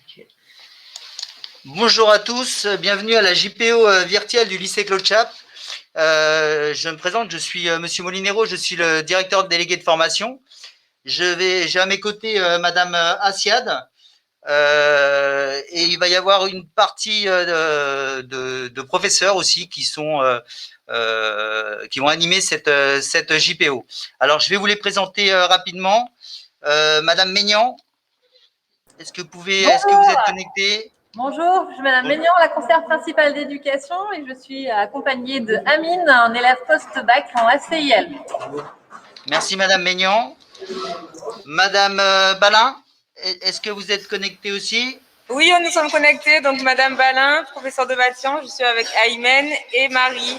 Okay. Bonjour à tous, bienvenue à la JPO virtuelle du lycée Claude Chappe. Je me présente, je suis Monsieur Molinero, je suis le directeur délégué de formation. J'ai à mes côtés Madame Assiad, et il va y avoir une partie de professeurs aussi qui vont animer cette JPO. Alors je vais vous les présenter rapidement. Madame Maignan, est-ce que vous êtes connectée? Bonjour, je suis Madame Maignan, la conseillère principale d'éducation, et je suis accompagnée de Amine, un élève post-bac en STIL. Merci Madame Maignan. Madame Balin, est-ce que vous êtes connectée aussi? Oui, nous sommes connectés. Donc Madame Balin, professeure de Bâtiment, je suis avec Aymen et Marie.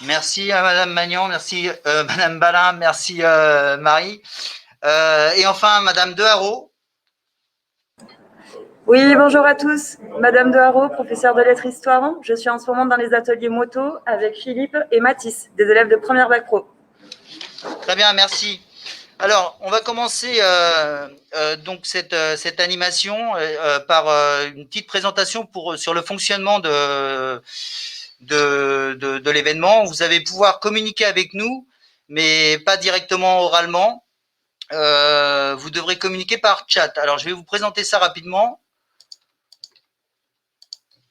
Merci à Madame Magnan, merci Madame Balin, merci Marie. Et enfin Madame Deharo. Oui, bonjour à tous. Madame Deharo, professeure de lettres histoire. Je suis en ce moment dans les ateliers moto avec Philippe et Mathis, des élèves de première bac pro. Très bien, merci. Alors, on va commencer donc cette animation par une petite présentation sur le fonctionnement de l'événement. Vous allez pouvoir communiquer avec nous, mais pas directement oralement. Vous devrez communiquer par chat. Alors, je vais vous présenter ça rapidement.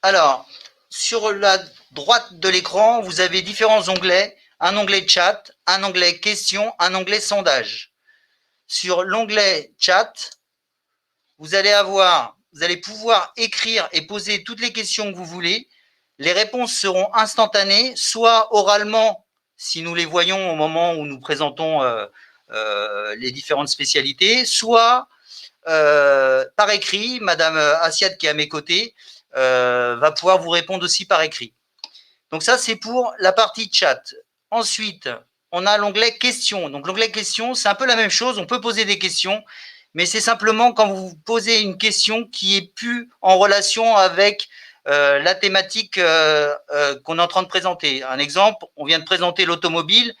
Alors, sur la droite de l'écran, vous avez différents onglets. Un onglet chat, un onglet questions, un onglet sondage. Sur l'onglet chat, vous allez pouvoir écrire et poser toutes les questions que vous voulez. Les réponses seront instantanées, soit oralement, si nous les voyons au moment où nous présentons les différentes spécialités, soit par écrit. Madame Assiad, qui est à mes côtés, va pouvoir vous répondre aussi par écrit. Donc ça, c'est pour la partie chat. Ensuite, on a l'onglet questions. Donc l'onglet questions, c'est un peu la même chose. On peut poser des questions, mais c'est simplement quand vous posez une question qui est plus en relation avec la thématique qu'on est en train de présenter. Un exemple, on vient de présenter l'automobile.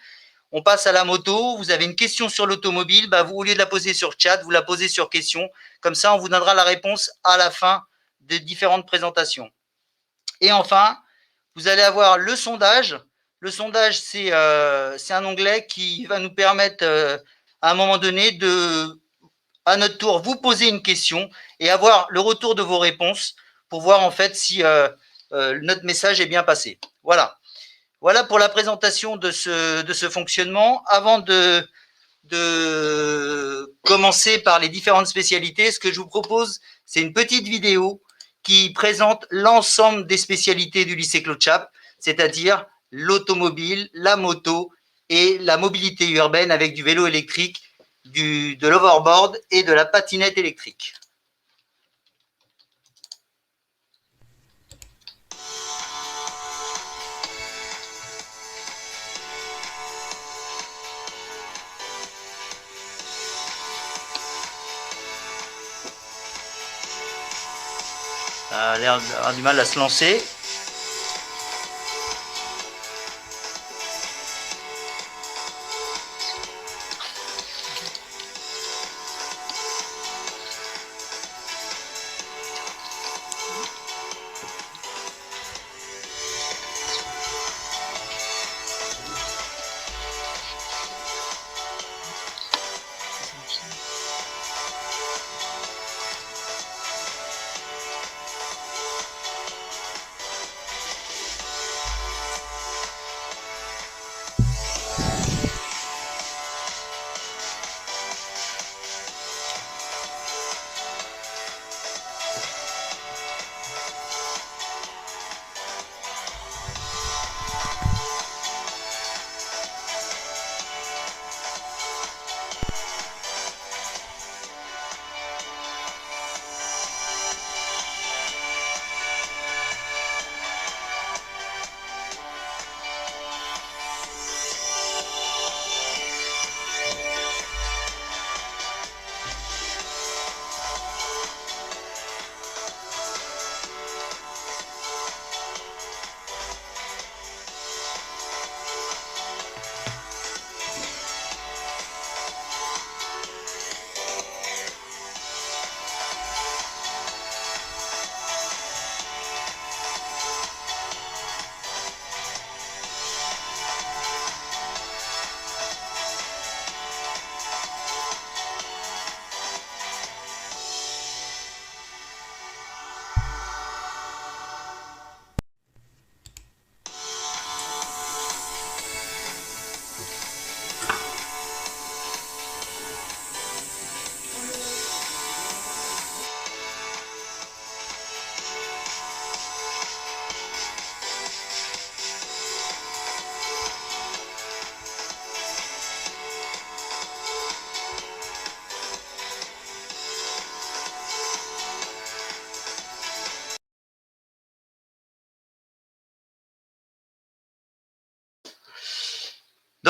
On passe à la moto, vous avez une question sur l'automobile, vous, au lieu de la poser sur chat, vous la posez sur question. Comme ça, on vous donnera la réponse à la fin des différentes présentations. Et enfin, vous allez avoir le sondage. Le sondage, c'est un onglet qui va nous permettre, à un moment donné, à notre tour, vous poser une question et avoir le retour de vos réponses pour voir en fait si notre message est bien passé. Voilà. Voilà pour la présentation de ce fonctionnement. Avant de commencer par les différentes spécialités, ce que je vous propose, c'est une petite vidéo qui présente l'ensemble des spécialités du lycée Claude Chappe, c'est-à-dire l'automobile, la moto et la mobilité urbaine avec du vélo électrique, de l'overboard et de la patinette électrique. Ça a l'air d'avoir du mal à se lancer.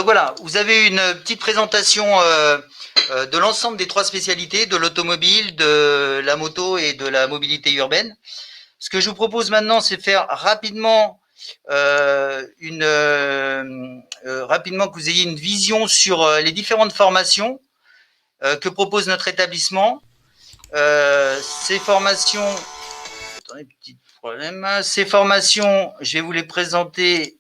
voilà, vous avez une petite présentation de l'ensemble des trois spécialités, de l'automobile, de la moto et de la mobilité urbaine. Ce que je vous propose maintenant, c'est de faire rapidement rapidement que vous ayez une vision sur les différentes formations que propose notre établissement. Ces formations, attendez, petit problème. Ces formations, je vais vous les présenter.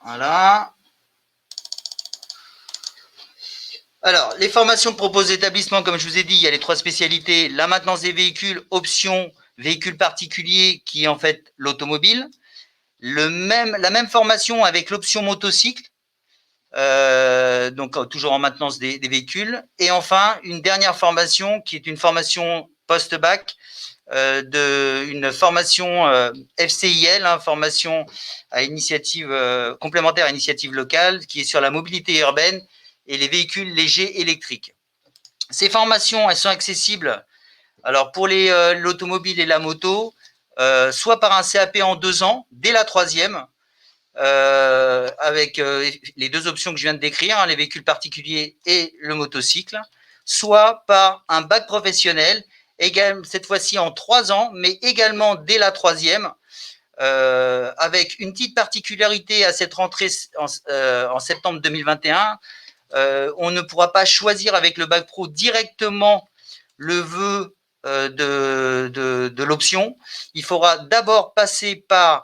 Voilà. Alors, les formations que propose l'établissement, comme je vous ai dit, il y a les trois spécialités, la maintenance des véhicules, option véhicules particuliers, qui est en fait l'automobile, la même formation avec l'option motocycle, donc toujours en maintenance des véhicules, et enfin, une dernière formation qui est une formation post-bac, une formation FCIL, formation à initiative complémentaire à initiative locale, qui est sur la mobilité urbaine et les véhicules légers électriques. Ces formations, elles sont accessibles alors pour l'automobile et la moto, soit par un CAP en 2 ans, dès la 3e, avec les deux options que je viens de décrire, les véhicules particuliers et le motocycle, soit par un bac professionnel, cette fois-ci en 3 ans, mais également dès la 3e, avec une petite particularité à cette rentrée en septembre 2021, on ne pourra pas choisir avec le bac pro directement le vœu de l'option. Il faudra d'abord passer par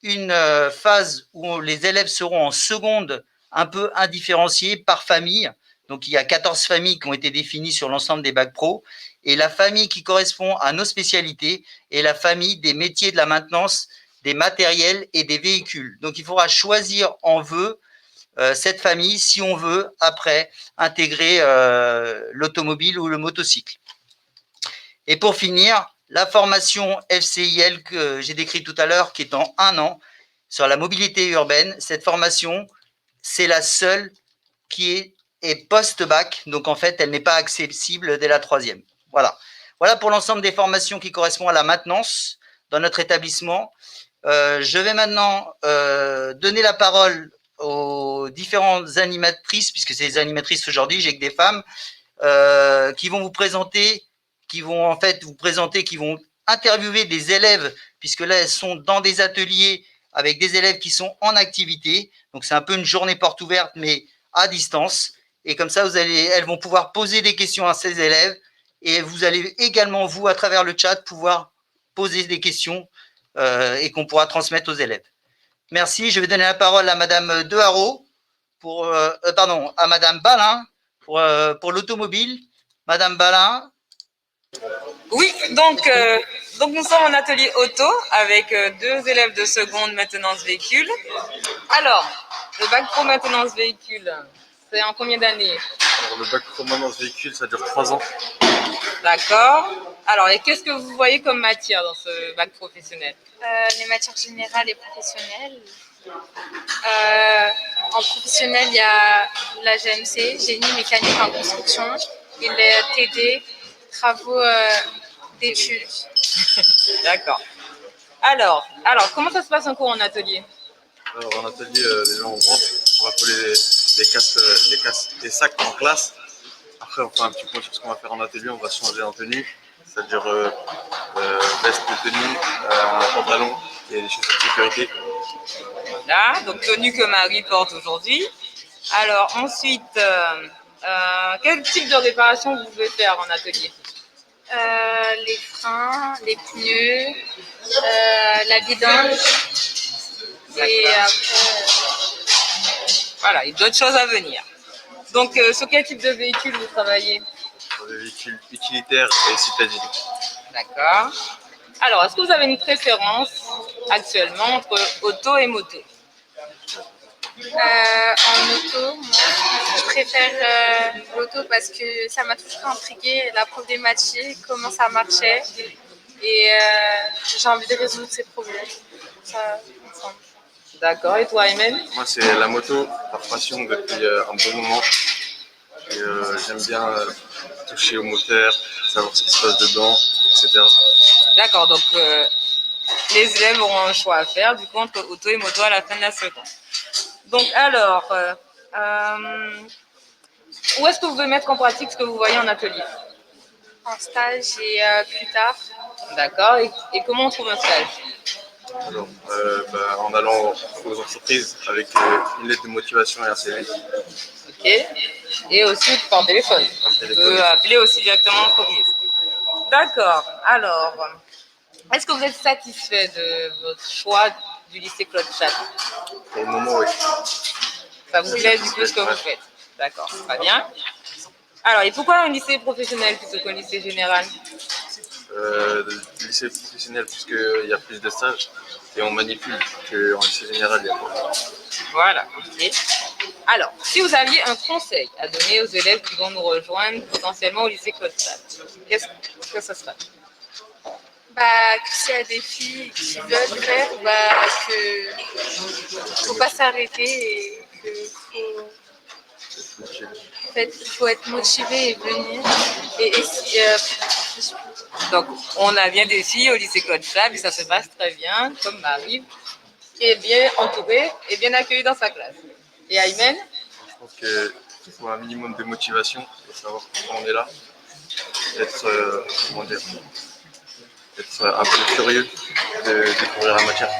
une phase où les élèves seront en seconde un peu indifférenciés par famille. Donc, il y a 14 familles qui ont été définies sur l'ensemble des bacs pro. Et la famille qui correspond à nos spécialités est la famille des métiers de la maintenance, des matériels et des véhicules. Donc, il faudra choisir en vœu cette famille si on veut après intégrer l'automobile ou le motocycle. Et pour finir, la formation FCIL que j'ai décrite tout à l'heure, qui est en 1 an, sur la mobilité urbaine, cette formation, c'est la seule qui est post-bac, donc en fait, elle n'est pas accessible dès la 3e. Voilà. Voilà pour l'ensemble des formations qui correspondent à la maintenance dans notre établissement. Je vais maintenant donner la parole aux différentes animatrices, puisque c'est des animatrices aujourd'hui, j'ai que des femmes, qui vont vous présenter, qui vont interviewer des élèves, puisque là, elles sont dans des ateliers avec des élèves qui sont en activité. Donc, c'est un peu une journée porte ouverte, mais à distance. Et comme ça, elles vont pouvoir poser des questions à ces élèves. Et vous allez également, vous, à travers le chat, pouvoir poser des questions et qu'on pourra transmettre aux élèves. Merci. Je vais donner la parole à Madame Deharo, à Madame Balin pour l'automobile. Madame Balin. Oui, donc nous sommes en atelier auto avec 2 élèves de seconde maintenance véhicule. Alors, le bac pro maintenance véhicule, c'est en combien d'années? Alors, le bac pro maintenance véhicule, ça dure 3 ans. D'accord. Alors, et qu'est-ce que vous voyez comme matière dans ce bac professionnel? Les matières générales et professionnelles. En professionnel, il y a la GMC, génie mécanique en construction, et les TD, travaux d'études. D'accord. Alors, comment ça se passe en cours en atelier? Alors, en atelier, déjà, on rentre, on va coller les sacs en classe. Après, on fait un petit point sur ce qu'on va faire en atelier, on va se changer en tenue, c'est-à-dire veste de tenue, un pantalon et des chaussures de sécurité. Voilà, donc tenue que Marie porte aujourd'hui. Alors ensuite, quel type de réparation vous pouvez faire en atelier? Les freins, les pneus, la vidange. Et après, voilà, il y a d'autres choses à venir. Donc, sur quel type de véhicule vous travaillez? Sur des véhicules utilitaires et citadines. D'accord. Alors, est-ce que vous avez une préférence actuellement entre auto et moto? en moto, moi, je préfère l'auto parce que ça m'a toujours intriguée, la problématique, comment ça marchait. Et j'ai envie de résoudre ces problèmes. Ça, ensemble. D'accord. Et toi, Aymen? Moi, c'est la moto, par passion depuis un bon moment. Et j'aime bien toucher au moteur, savoir ce qui se passe dedans, etc. D'accord. Donc, les élèves auront un choix à faire, du coup, entre auto et moto à la fin de la seconde. Donc, alors, où est-ce que vous pouvez mettre en pratique ce que vous voyez en atelier? En stage et plus tard. D'accord. Et comment on trouve un stage? Alors, en allant aux entreprises avec une lettre de motivation et un CV. Ok. Et aussi par téléphone. Par On téléphone. peut appeler aussi directement l'entreprise. D'accord. Alors, est-ce que vous êtes satisfait de votre choix du lycée Claude Chat? Pour le moment, oui. Ça vous plaît du coup ce que vous faites? D'accord, très bien. Alors, et pourquoi un lycée professionnel plutôt qu'un lycée général? Le lycée professionnel, parce qu'il y a plus de stages et on manipule qu'en lycée général, il y a pas. Voilà, ok. Alors, si vous aviez un conseil à donner aux élèves qui vont nous rejoindre potentiellement au lycée Claude Chat, qu'est-ce que ce serait? Que s'il y a des filles qui veulent faire, que faut pas s'arrêter et que en fait, il faut être motivé et venir. Donc, on a bien des filles au lycée Claude Chat et ça se passe très bien, comme Marie, qui est bien entourée et bien accueillie dans sa classe. Et Aymen? Je pense qu'il faut un minimum de motivation pour savoir pourquoi on est là. Être, comment dire, être un peu curieux de découvrir la matière.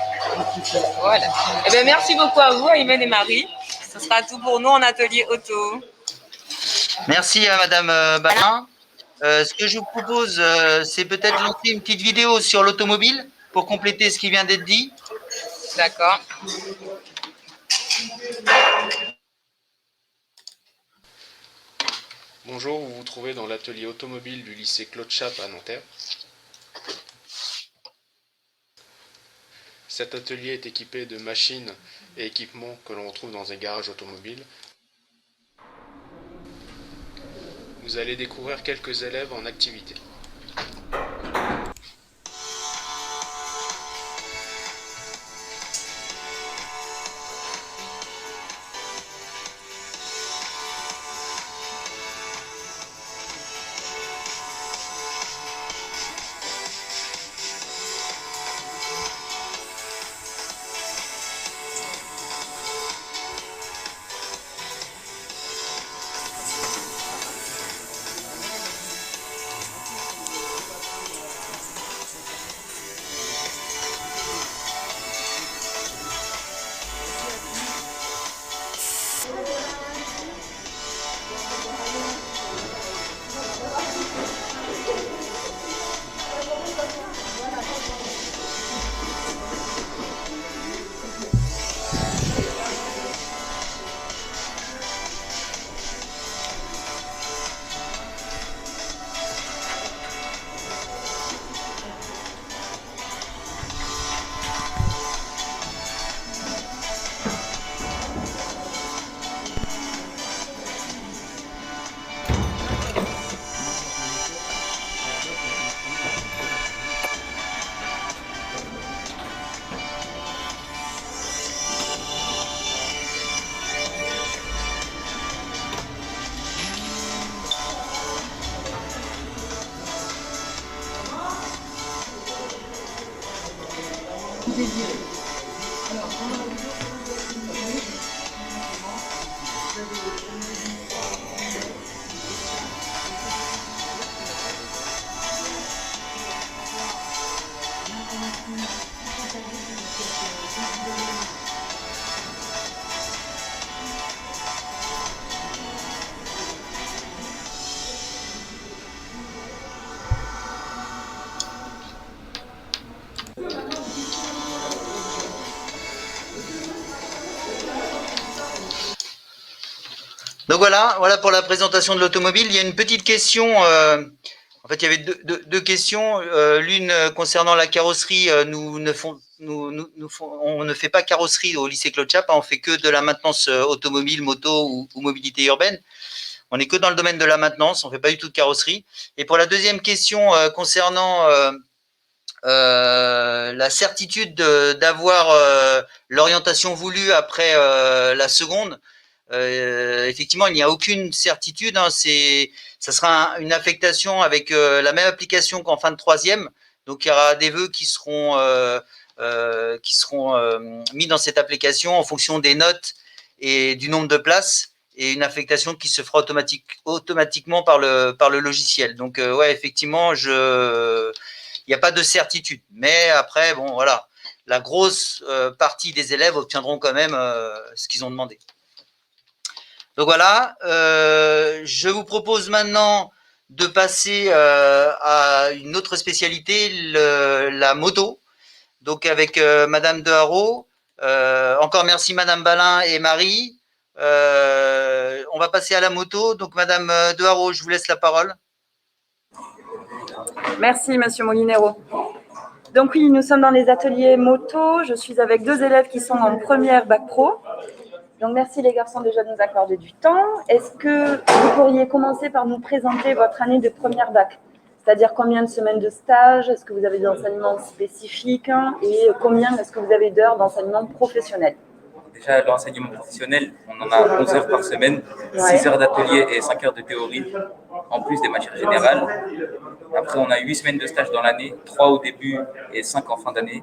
Voilà. Eh bien, merci beaucoup à vous, Aymen et Marie. Ce sera tout pour nous en atelier auto. Merci à Madame Balin. Ce que je vous propose, c'est peut-être lancer une petite vidéo sur l'automobile pour compléter ce qui vient d'être dit. D'accord. Bonjour, vous vous trouvez dans l'atelier automobile du lycée Claude Chap à Nanterre. Cet atelier est équipé de machines et équipements que l'on retrouve dans un garage automobile. Vous allez découvrir quelques élèves en activité. Donc voilà pour la présentation de l'automobile. Il y a une petite question. En fait, il y avait deux questions. L'une concernant la carrosserie. On ne fait pas carrosserie au lycée Claude Chap. On fait que de la maintenance automobile, moto ou mobilité urbaine. On n'est que dans le domaine de la maintenance. On ne fait pas du tout de carrosserie. Et pour la deuxième question concernant la certitude d'avoir l'orientation voulue après la seconde. Effectivement, il n'y a aucune certitude. Ça sera une affectation avec la même application qu'en fin de troisième. Donc, il y aura des vœux qui seront mis dans cette application en fonction des notes et du nombre de places, et une affectation qui se fera automatiquement par le logiciel. Donc, ouais, effectivement, il n'y a pas de certitude. Mais après, bon, voilà, la grosse partie des élèves obtiendront quand même ce qu'ils ont demandé. Donc voilà, je vous propose maintenant de passer à une autre spécialité, la moto. Donc avec Madame Deharo, encore merci Madame Balin et Marie. On va passer à la moto. Donc Madame Deharo, je vous laisse la parole. Merci, Monsieur Molinero. Donc oui, nous sommes dans les ateliers moto. Je suis avec 2 élèves qui sont en première bac pro. Donc merci les garçons déjà de nous accorder du temps. Est-ce que vous pourriez commencer par nous présenter votre année de première bac? C'est-à-dire combien de semaines de stage, est-ce que vous avez des enseignements spécifiques et combien est-ce que vous avez d'heures d'enseignement professionnel? Déjà, l'enseignement professionnel, on en a 11 heures par semaine, 6 heures d'atelier et 5 heures de théorie, en plus des matières générales. Après, on a 8 semaines de stage dans l'année, 3 au début et 5 en fin d'année.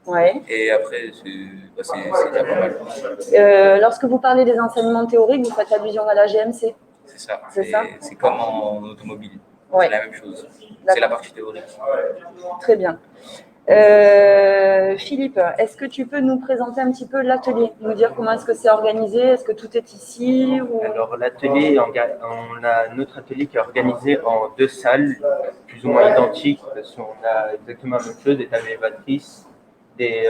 Ouais. Et après, c'est déjà pas mal. Lorsque vous parlez des enseignements théoriques, vous faites allusion à la GMC? C'est ça. C'est ça. C'est comme en automobile. Ouais. C'est la même chose. D'accord. C'est la partie théorique. Très bien. Philippe, est-ce que tu peux nous présenter un petit peu l'atelier, nous dire comment est-ce que c'est organisé, est-ce que tout est ici ou... Alors l'atelier, on a notre atelier qui est organisé en 2 salles, plus ou moins identiques, parce qu'on a exactement la même chose, des tables élévatrices, des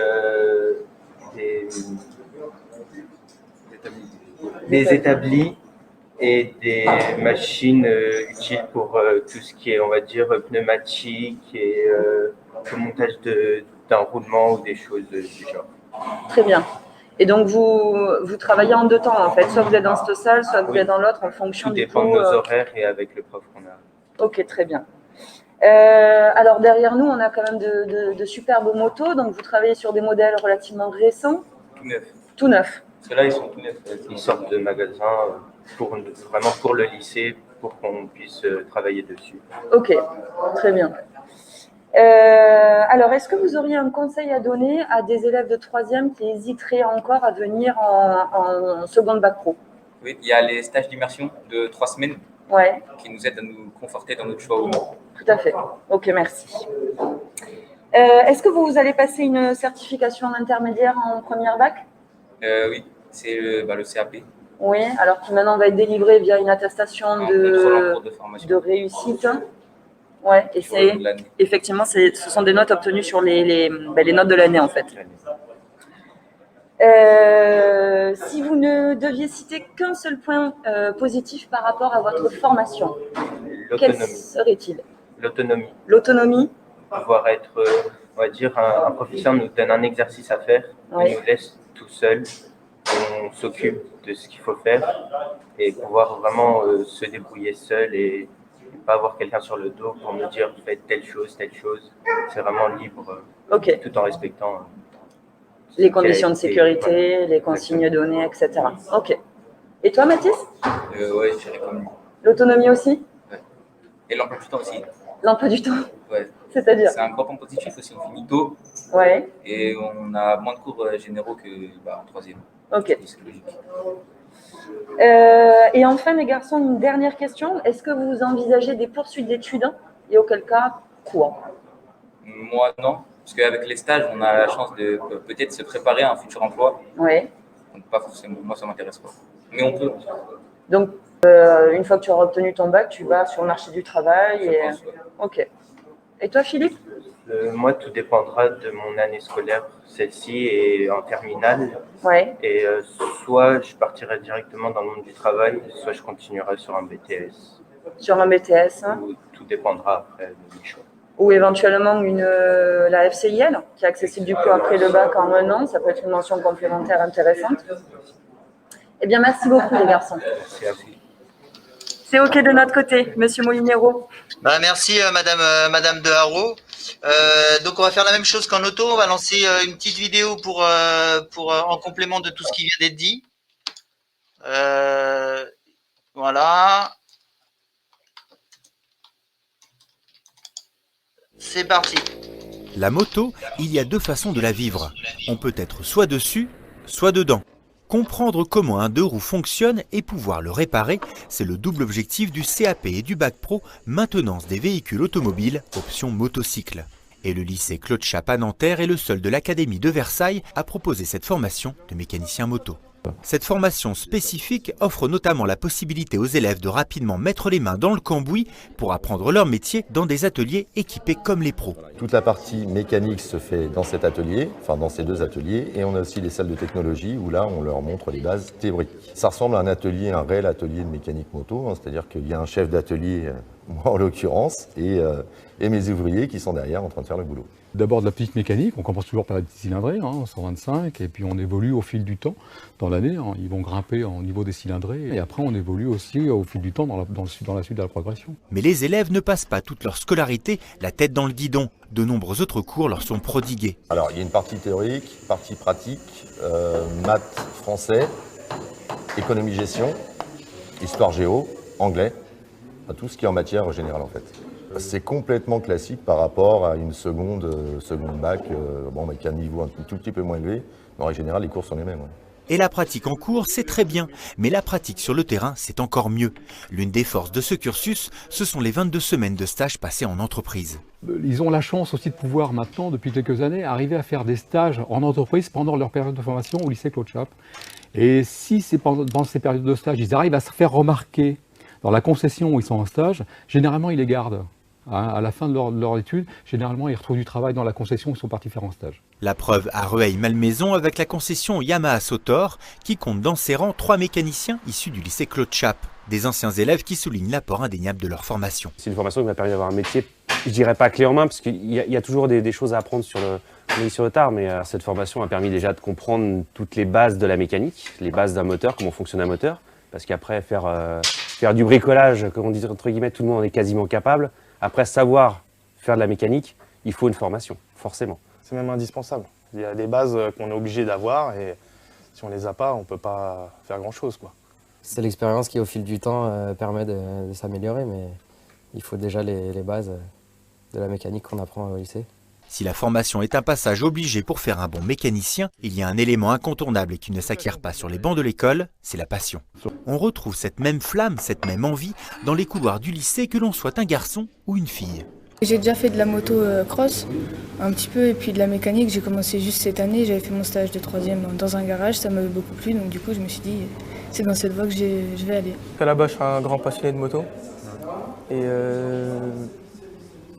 établis et des machines utiles pour tout ce qui est, on va dire, pneumatique et le montage d'un roulement ou des choses du genre. Très bien. Et donc, vous travaillez en 2 temps, en fait. Soit vous êtes dans cette salle, soit vous êtes dans l'autre, en fonction Tout du dépend coup, de nos horaires et avec le prof qu'on a. Ok, très bien. Alors, derrière nous, on a quand même de superbes motos. Donc, vous travaillez sur des modèles relativement récents. Tout neuf. Tout neuf. Parce que là, ils sont tout neufs. Ils sortent de magasins vraiment pour le lycée, pour qu'on puisse travailler dessus. Ok, très bien. Alors, est-ce que vous auriez un conseil à donner à des élèves de 3e qui hésiteraient encore à venir en seconde bac pro? Oui, il y a les stages d'immersion de 3 semaines Ouais, qui nous aident à nous conforter dans notre choix ou non. tout à fait. Ok, merci. Est-ce que vous allez passer une certification intermédiaire en première bac? Oui, c'est le CAP. Oui, alors qui maintenant va être délivré via une attestation Un contrôle en cours de formation. de réussite. Ouais, et Sur c'est l'année. effectivement, ce sont des notes obtenues sur les notes de l'année en fait. Si vous ne deviez citer qu'un seul point positif par rapport à votre formation, quel serait-il? L'autonomie. L'autonomie? Pouvoir être, on va dire, un professeur nous donne un exercice à faire, Oui. il nous laisse tout seul, on s'occupe de ce qu'il faut faire et pouvoir vraiment se débrouiller seul et pas avoir quelqu'un sur le dos pour nous dire faites telle chose. C'est vraiment libre, Ok. tout en respectant Les conditions de sécurité, les consignes données, etc. Ok. Et toi, Mathis? Ouais, je dirais comme lui. L'autonomie aussi? Et l'emploi du temps aussi. L'emploi du temps? Ouais. C'est-à-dire? C'est un grand point positif aussi, on finit tôt Ouais. et on a moins de cours généraux que en 3e. Ok. C'est logique. Et enfin, les garçons, une dernière question. Est-ce que vous envisagez des poursuites d'études? Et auquel cas, quoi? Moi, non. Parce qu'avec les stages, on a la chance de peut-être se préparer à un futur emploi. Ouais. Donc, pas forcément. Moi, ça m'intéresse pas. Mais on peut. Donc, une fois que tu auras obtenu ton bac, tu vas sur le marché du travail. Je pense, ouais. Ok. Et toi, Philippe? Moi, tout dépendra de mon année scolaire. Celle-ci est en terminale. Ouais. Et soit je partirai directement dans le monde du travail, soit je continuerai sur un BTS. Sur un BTS, hein? Tout dépendra après de mes choix. Ou éventuellement la FCIL, qui est accessible du coup après le bac en 1 an. Ça peut être une mention complémentaire intéressante. Eh bien, merci beaucoup, les garçons. Merci à vous. C'est OK de notre côté, Monsieur Molinero. Bah, merci Madame Deharo. Donc on va faire la même chose qu'en auto, on va lancer une petite vidéo pour en complément de tout ce qui vient d'être dit. Voilà. C'est parti. La moto, il y a deux façons de la vivre. On peut être soit dessus, soit dedans. Comprendre comment un deux roues fonctionne et pouvoir le réparer, c'est le double objectif du CAP et du Bac Pro maintenance des véhicules automobiles, option motocycle. Et le lycée Claude Chappe à Nanterre est le seul de l'Académie de Versailles à proposer cette formation de mécanicien moto. Cette formation spécifique offre notamment la possibilité aux élèves de rapidement mettre les mains dans le cambouis pour apprendre leur métier dans des ateliers équipés comme les pros. Toute la partie mécanique se fait dans cet atelier, enfin dans ces deux ateliers, et on a aussi les salles de technologie où là on leur montre les bases théoriques. Ça ressemble à un atelier, un réel atelier de mécanique moto, hein, c'est-à-dire qu'il y a un chef d'atelier, moi en l'occurrence, et mes ouvriers qui sont derrière en train de faire le boulot. D'abord de la petite mécanique, on commence toujours par la petite cylindrée, 125, et puis on évolue au fil du temps dans l'année, ils vont grimper au niveau des cylindrées, et après on évolue aussi au fil du temps dans la suite de la progression. Mais les élèves ne passent pas toute leur scolarité la tête dans le guidon. De nombreux autres cours leur sont prodigués. Alors il y a une partie théorique, partie pratique, maths, français, économie-gestion, histoire-géo, anglais, tout ce qui est en matière générale en fait. C'est complètement classique par rapport à une seconde bac, qui a un niveau un tout petit peu moins élevé. Mais en règle générale, les cours sont les mêmes. Ouais. Et la pratique en cours, c'est très bien, mais la pratique sur le terrain, c'est encore mieux. L'une des forces de ce cursus, ce sont les 22 semaines de stage passées en entreprise. Ils ont la chance aussi de pouvoir maintenant, depuis quelques années, arriver à faire des stages en entreprise pendant leur période de formation au lycée Claude Chappe. Et si c'est pendant ces périodes de stage, ils arrivent à se faire remarquer dans la concession où ils sont en stage, généralement ils les gardent. À la fin de leur étude, généralement, ils retrouvent du travail dans la concession où ils sont partis faire un stage. La preuve à Rueil-Malmaison avec la concession Yamaha Sotor, qui compte dans ses rangs 3 mécaniciens issus du lycée Claude Chappe, des anciens élèves qui soulignent l'apport indéniable de leur formation. C'est une formation qui m'a permis d'avoir un métier, je dirais pas clé en main, parce qu'il y a toujours des choses à apprendre sur le tard, mais cette formation a permis déjà de comprendre toutes les bases de la mécanique, les bases d'un moteur, comment fonctionne un moteur, parce qu'après faire du bricolage, comme on dit entre guillemets, tout le monde en est quasiment capable. Après, savoir faire de la mécanique, il faut une formation, forcément. C'est même indispensable. Il y a des bases qu'on est obligé d'avoir et si on ne les a pas, on ne peut pas faire grand-chose, quoi. C'est l'expérience qui, au fil du temps, permet de s'améliorer, mais il faut déjà les bases de la mécanique qu'on apprend au lycée. Si la formation est un passage obligé pour faire un bon mécanicien, il y a un élément incontournable et qui ne s'acquiert pas sur les bancs de l'école, c'est la passion. On retrouve cette même flamme, cette même envie dans les couloirs du lycée que l'on soit un garçon ou une fille. J'ai déjà fait de la moto cross, un petit peu, et puis de la mécanique. J'ai commencé juste cette année, j'avais fait mon stage de 3e dans un garage, ça m'avait beaucoup plu, donc du coup je me suis dit, c'est dans cette voie que je vais aller. À la base, je suis un grand passionné de moto, et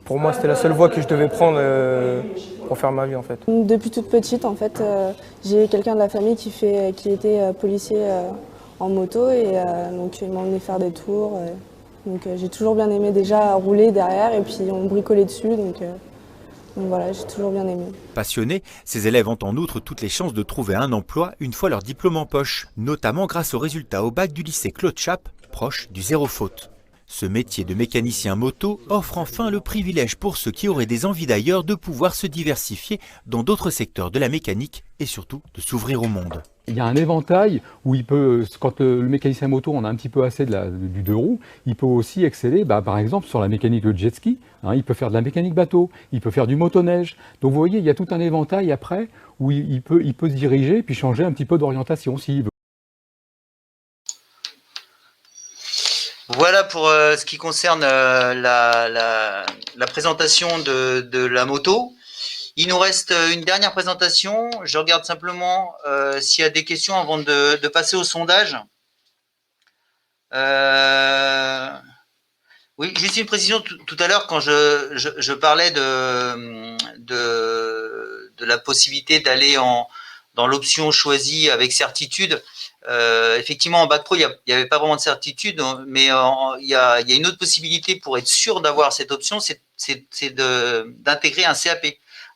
pour moi c'était la seule voie que je devais prendre pour faire ma vie en fait. Depuis toute petite, en fait, j'ai quelqu'un de la famille qui était policier en moto, et donc il m'a emmené faire des tours. Donc j'ai toujours bien aimé déjà rouler derrière et puis on bricolait dessus, donc voilà, j'ai toujours bien aimé. Passionnés, ces élèves ont en outre toutes les chances de trouver un emploi une fois leur diplôme en poche, notamment grâce aux résultats au bac du lycée Claude Chappe, proche du zéro faute. Ce métier de mécanicien moto offre enfin le privilège pour ceux qui auraient des envies d'ailleurs de pouvoir se diversifier dans d'autres secteurs de la mécanique et surtout de s'ouvrir au monde. Il y a un éventail où il peut, quand le mécanicien moto on a un petit peu assez du deux roues, il peut aussi exceller par exemple sur la mécanique de jet ski, il peut faire de la mécanique bateau, il peut faire du motoneige. Donc vous voyez, il y a tout un éventail après où il peut se diriger puis changer un petit peu d'orientation s'il veut. Voilà pour ce qui concerne la présentation de la moto. Il nous reste une dernière présentation. Je regarde simplement s'il y a des questions avant de passer au sondage. Oui, juste une précision. Tout à l'heure, quand je parlais de la possibilité d'aller dans l'option choisie avec certitude, effectivement, en bac pro, il n'y avait pas vraiment de certitude, mais il y a une autre possibilité pour être sûr d'avoir cette option, c'est d'intégrer un CAP.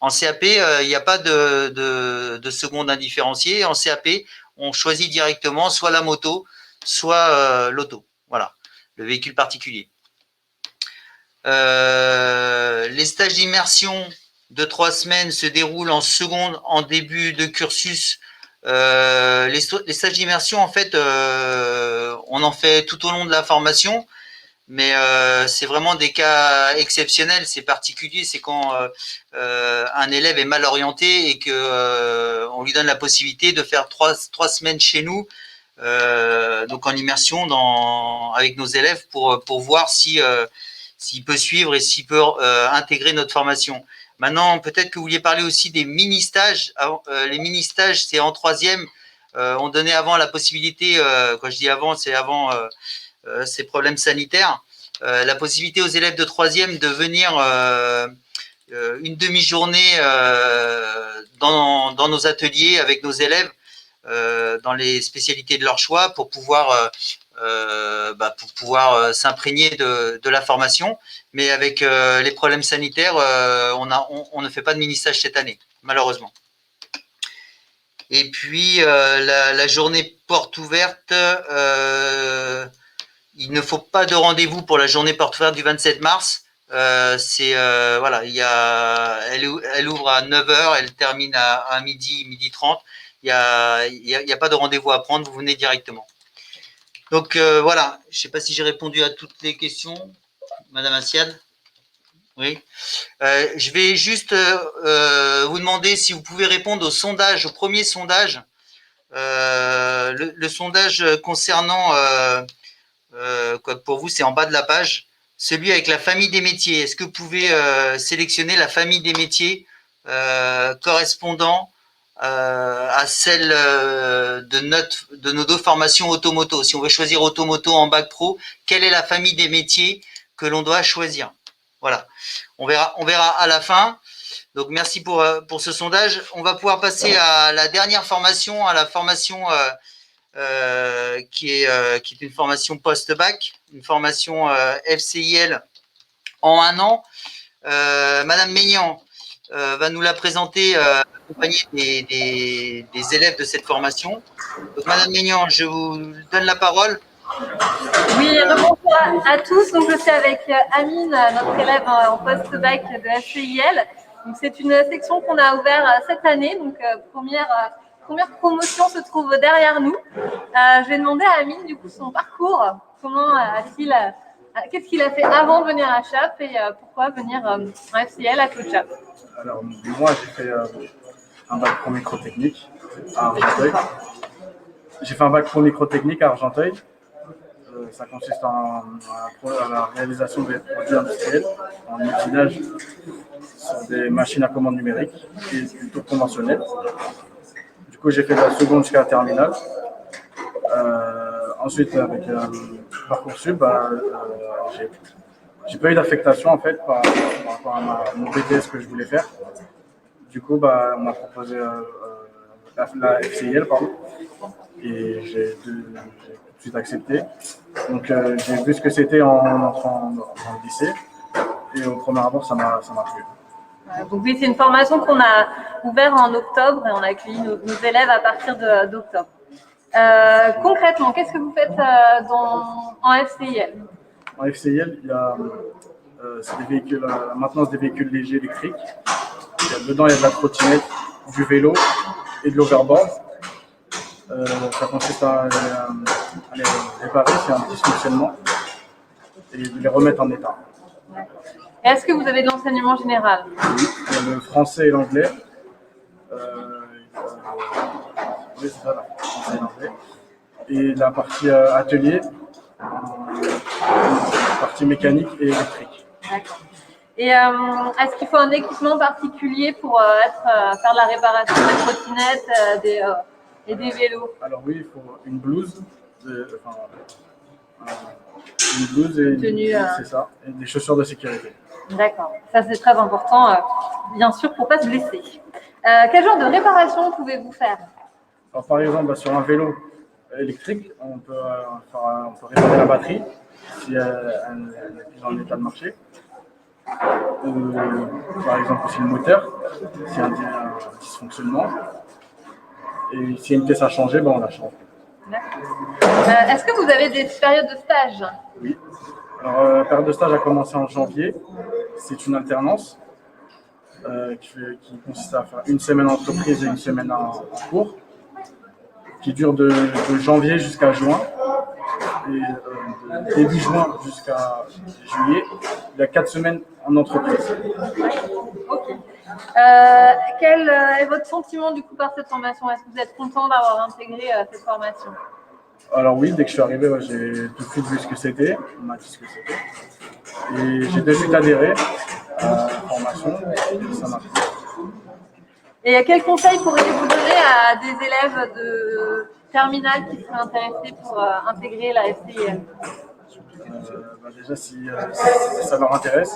En CAP, il n'y a pas de seconde indifférenciée. En CAP, on choisit directement soit la moto, soit l'auto. Voilà, le véhicule particulier. Les stages d'immersion de 3 semaines se déroulent en seconde, en début de cursus. Les stages d'immersion, en fait, on en fait tout au long de la formation. mais c'est vraiment des cas exceptionnels, c'est particulier, c'est quand un élève est mal orienté et que on lui donne la possibilité de faire trois semaines chez nous, donc en immersion avec nos élèves pour voir s'il peut suivre et s'il peut intégrer notre formation. Maintenant, peut-être que vous vouliez parler aussi des mini-stages. Les mini-stages, c'est en troisième. On donnait avant la possibilité, quand je dis avant, c'est avant ces problèmes sanitaires, la possibilité aux élèves de troisième de venir une demi-journée dans nos ateliers avec nos élèves, dans les spécialités de leur choix pour pouvoir s'imprégner de la formation. Mais avec les problèmes sanitaires, on ne fait pas de mini-stage cette année, malheureusement. Et puis, la journée porte ouverte, il ne faut pas de rendez-vous pour la journée porte ouverte du 27 mars. Voilà, elle ouvre à 9h, elle termine à midi 30. Il n'y a pas de rendez-vous à prendre, vous venez directement. Donc voilà, je ne sais pas si j'ai répondu à toutes les questions, Madame Assiad. Oui. Je vais juste vous demander si vous pouvez répondre au sondage, au premier sondage. Le sondage concernant, pour vous, c'est en bas de la page, celui avec la famille des métiers. Est-ce que vous pouvez sélectionner la famille des métiers correspondant à celle de nos deux formations automoto? Si on veut choisir automoto en bac pro, quelle est la famille des métiers que l'on doit choisir? Voilà, on verra à la fin. Donc merci pour ce sondage. On va pouvoir passer à la dernière formation, à la formation qui est une formation post-bac, une formation FCIL en 1 an. Madame Maignan va nous la présenter, accompagnée des élèves de cette formation. Donc Madame Maignan, je vous donne la parole. Oui, bonjour à tous. Donc, je suis avec Amine, notre élève en post-bac de FCIL. Donc, c'est une section qu'on a ouverte cette année. Donc, première promotion se trouve derrière nous. Je vais demander à Amine, du coup, son parcours. Qu'est-ce qu'il a fait avant de venir à CHAP et pourquoi venir en FCIL à Claude Chappe? Alors, moi, j'ai fait un bac pro microtechnique à Argenteuil. J'ai fait un bac pro microtechnique à Argenteuil. Ça consiste à la réalisation des produits industriels en usinage sur des machines à commande numérique et plutôt conventionnelles. Du coup, j'ai fait de la seconde jusqu'à la terminale. Ensuite, avec Parcoursup, j'ai pas eu d'affectation en fait par rapport à mon BTS que je voulais faire. Du coup, on m'a proposé la FCIL, pardon, et j'ai tout de suite accepté. Donc j'ai vu ce que c'était en entrant dans le lycée et au premier abord ça m'a plu. Donc oui, c'est une formation qu'on a ouverte en octobre et on a accueilli nos élèves à partir d'octobre. Concrètement, qu'est-ce que vous faites en FCIL? En FCIL, il y a des véhicules, la maintenance des véhicules légers électriques. Dedans, il y a de la trottinette, du vélo et de l'overboard. Ça consiste à les réparer, c'est un dysfonctionnement, et de les remettre en état. Est-ce que vous avez de l'enseignement général? Oui, il y a le français et l'anglais. Oui, c'est ça, le français et l'anglais. Et la partie atelier, la partie mécanique et électrique. D'accord. Et est-ce qu'il faut un équipement particulier pour faire la réparation des trottinettes et des vélos? Alors oui, il faut une blouse, et c'est ça, et des chaussures de sécurité. D'accord, ça c'est très important, bien sûr, pour ne pas se blesser. Quel genre de réparation pouvez-vous faire? Alors, par exemple, sur un vélo électrique, on peut réparer la batterie si elle est dans l'état de marché. Par exemple, aussi le moteur, s'il y a un dysfonctionnement. Et s'il y a une pièce à changer, on la change. Est-ce que vous avez des périodes de stage? Oui. Alors, la période de stage a commencé en janvier. C'est une alternance qui consiste à faire une semaine en entreprise et une semaine en cours, qui dure de janvier jusqu'à juin. de début juin jusqu'à juillet, il y a 4 semaines en entreprise. Ok. Quel est votre sentiment du coup par cette formation? Est-ce que vous êtes content d'avoir intégré cette formation? Alors oui, dès que je suis arrivé, j'ai tout de suite vu ce que c'était, on m'a dit ce que c'était. Et j'ai de suite adhéré à la formation et ça m'a plu. Et quel conseil pourriez-vous donner à des élèves de terminale qui seraient intéressés pour intégrer la FCIL? Déjà, si ça leur intéresse,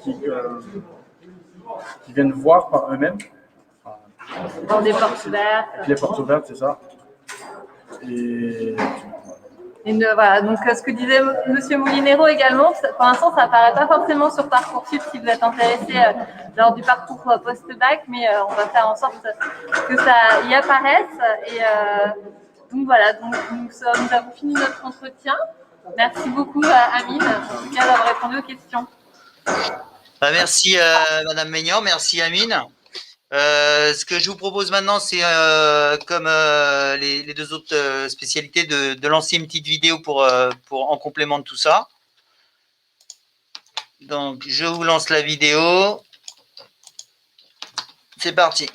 qu'ils viennent voir par eux-mêmes. Dans des portes ouvertes. Les portes ouvertes, c'est ça. Voilà, donc ce que disait M. Moulinero également, pour l'instant, ça apparaît pas forcément sur Parcoursup si vous êtes intéressé lors du parcours post-bac, mais on va faire en sorte que ça y apparaisse. Et donc voilà, donc, nous avons fini notre entretien. Merci beaucoup Amine, en tout cas d'avoir répondu aux questions. Merci Madame Maignan, merci Amine. Ce que je vous propose maintenant, c'est comme les deux autres spécialités, de lancer une petite vidéo pour en complément de tout ça. Donc, je vous lance la vidéo. C'est parti.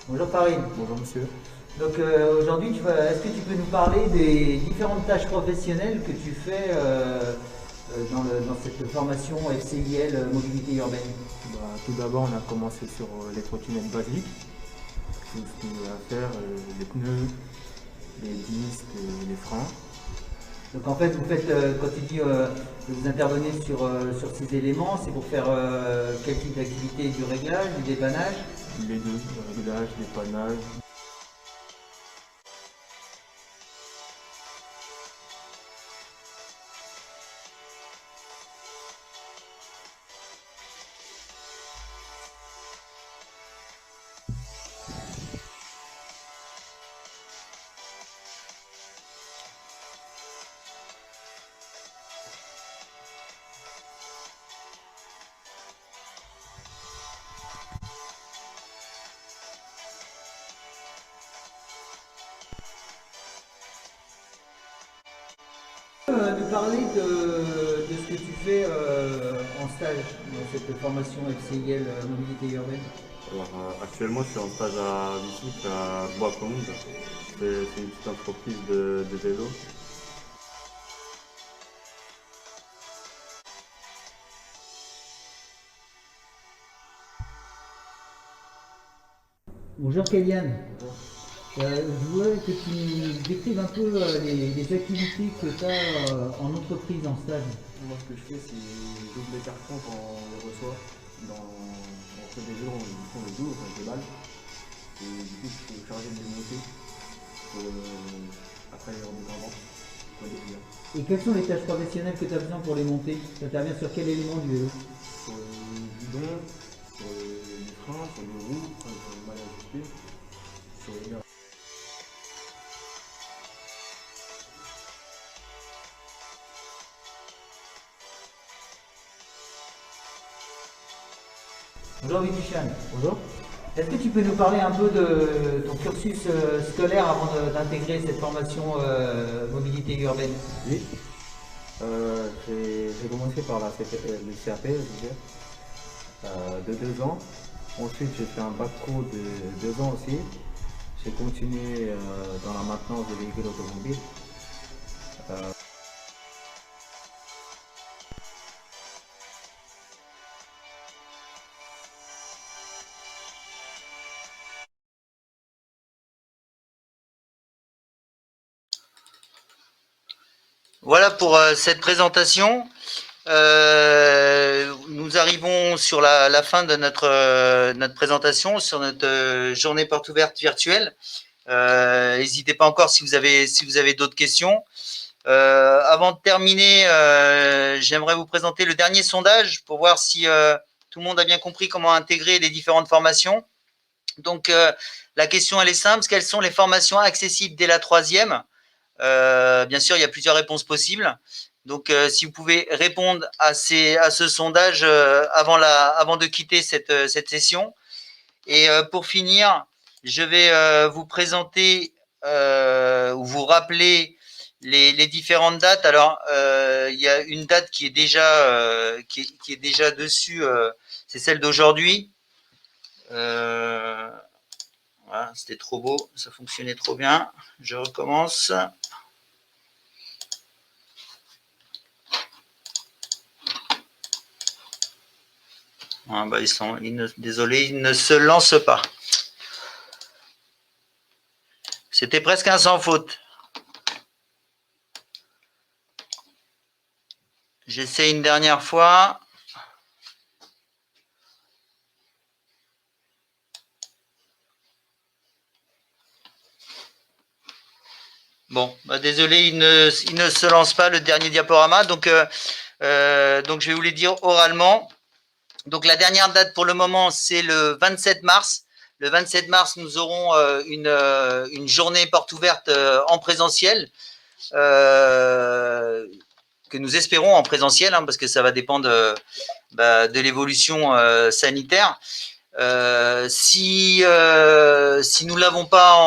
Bonjour Farid. Bonjour monsieur. Donc aujourd'hui, est-ce que tu peux nous parler des différentes tâches professionnelles que tu fais dans cette formation FCIL mobilité urbaine? Tout d'abord, on a commencé sur les trottinettes basiques, tout ce qu'il y a à faire, les pneus, les disques, les freins. Donc en fait, vous faites, quand tu dis que vous intervenez sur ces éléments, c'est pour faire quel type d'activité? Du réglage, du dépannage? Les deux, réglage, dépannage. Nous parler de ce que tu fais en stage dans cette formation FCIL mobilité urbaine? Alors, actuellement, je suis en stage à Vichy, à Bois-Combe. C'est une petite entreprise de vélo. Bonjour Kéliane. Je voudrais que tu nous décrives un peu les activités que tu as en entreprise, en stage. Moi, ce que je fais, c'est j'ouvre les cartons quand on les reçoit. On fait des jeux, on les ouvre, on les balle. Et du coup, je peux charger de les monter. Après, les remettre en vente. Et quelles sont les tâches professionnelles que tu as besoin pour les monter? Tu interviens sur quel élément du vélo? Sur le guidon, sur les freins, sur les roues, sur le mal ajusté, sur les gars. Bonjour Vitushan. Bonjour. Est-ce que tu peux nous parler un peu de ton cursus scolaire avant d'intégrer cette formation mobilité urbaine? Oui. J'ai commencé par le CAP, je veux dire, de 2 ans. Ensuite, j'ai fait un bac pro de 2 ans aussi. J'ai continué dans la maintenance des véhicules automobiles. Voilà pour cette présentation. Nous arrivons sur la fin de notre présentation, sur notre journée porte ouverte virtuelle. N'hésitez pas encore si vous avez d'autres questions. Avant de terminer, j'aimerais vous présenter le dernier sondage pour voir si tout le monde a bien compris comment intégrer les différentes formations. Donc, la question, elle est simple. Quelles sont les formations accessibles dès la 3e? Bien sûr, il y a plusieurs réponses possibles, Donc, si vous pouvez répondre à ce sondage avant de quitter cette session. Et pour finir, je vais vous présenter ou vous rappeler les différentes dates. Alors, il y a une date qui est déjà, qui est déjà dessus, c'est celle d'aujourd'hui. Voilà, c'était trop beau, ça fonctionnait trop bien. Je recommence. Ah bah, désolé, ils ne se lancent pas. C'était presque un sans faute. J'essaie une dernière fois. Bon, bah désolé, il ne se lance pas le dernier diaporama. Donc je vais vous les dire oralement. Donc, la dernière date pour le moment, c'est le 27 mars. Le 27 mars, nous aurons une journée porte ouverte en présentiel, que nous espérons en présentiel, hein, parce que ça va dépendre de l'évolution sanitaire. Si nous n'avons pas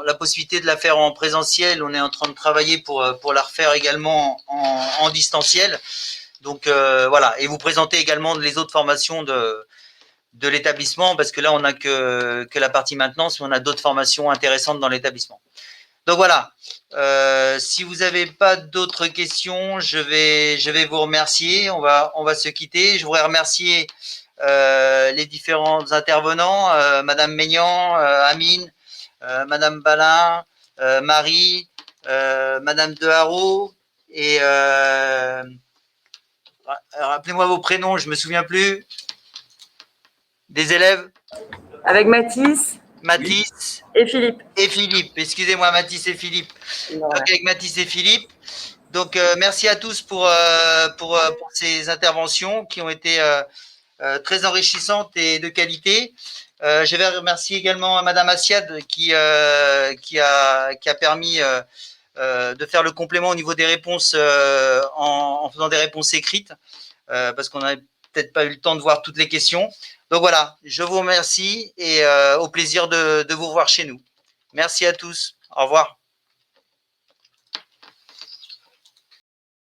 la possibilité de la faire en présentiel, on est en train de travailler pour la refaire également en distanciel. Donc voilà, et vous présentez également les autres formations de l'établissement, parce que là on n'a que la partie maintenance, mais on a d'autres formations intéressantes dans l'établissement. Donc voilà, si vous n'avez pas d'autres questions, je vais vous remercier. On va se quitter. Je voudrais remercier les différents intervenants, Madame Maignan, Amine, Madame Balin, Marie, Madame Deharo et rappelez-moi vos prénoms, je ne me souviens plus. Des élèves? Avec Mathis. Mathis. Et Philippe. Et Philippe, excusez-moi, Mathis et Philippe. Donc, avec Mathis et Philippe. Donc, merci à tous pour ces interventions qui ont été très enrichissantes et de qualité. Je vais remercier également Madame Assiad qui a permis de faire le complément au niveau des réponses en faisant des réponses écrites, parce qu'on n'avait peut-être pas eu le temps de voir toutes les questions. Donc voilà, je vous remercie et au plaisir de vous revoir chez nous. Merci à tous. Au revoir.